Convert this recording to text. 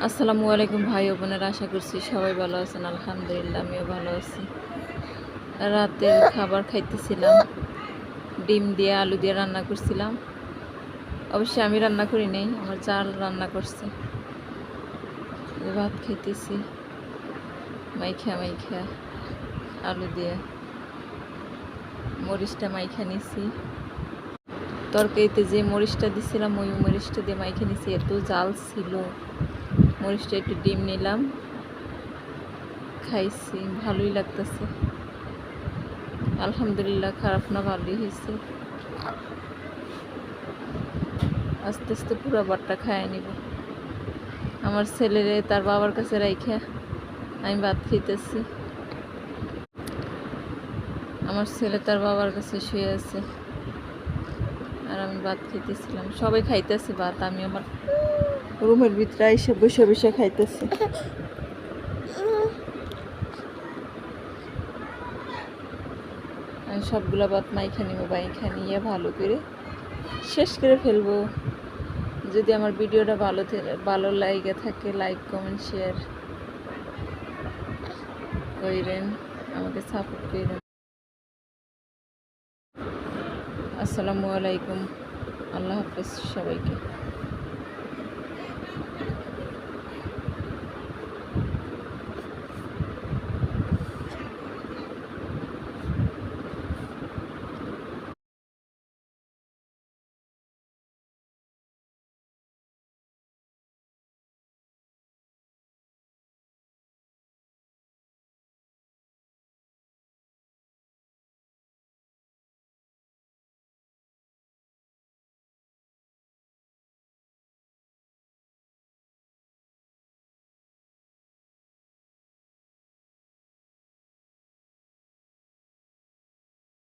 আসসালামু আলাইকুম ভাই ও বোনেরা, আশা করছি সবাই ভালো আছেন। আলহামদুলিল্লাহ আমিও ভালো আছি। রাতের খাবার খাইতেছিলাম, ডিম দিয়ে আলু দিয়ে রান্না করছিলাম। অবশ্যই আমি রান্না করি নাই, আমার জাল রান্না করছে। ভাত খাইতেছি মাইখা মাইখা আলু দিয়ে, মরিচটা মাইখা নিছি। তরকারিতে যে মরিচটা দিছিলাম ওই মরিচটা দিয়ে মাইখা নিছি। এত জাল ছিল, মরিচটা একটু ডিম নিলাম, খাইছি, ভালোই লাগতেছে। আলহামদুলিল্লাহ, খারাপ না, ভালোই হয়েছে। আস্তে আস্তে পুরো ভাতটা খাইয়ে নিব। আমার ছেলেরে তার বাবার কাছে রাইখা আমি ভাত খাইতেছি। আমার ছেলে তার বাবার কাছে শুয়ে আছে আর আমি ভাত খাইতেছিলাম। সবাই খাইতেছে ভাত, আমি আমার রুমের ভিতরে এসে বসে বসে খাইতেছি। আমি সবগুলো ভাত মাইখা নিব, মাইখা নিয়ে ভালো করে শেষ করে ফেলবো। যদি আমার ভিডিওটা ভালো লাগে থাকে, লাইক কমেন্ট শেয়ার করেন, আমাকে সাপোর্ট করেন। আসসালামু আলাইকুম, আল্লাহ হাফেজ সবাইকে।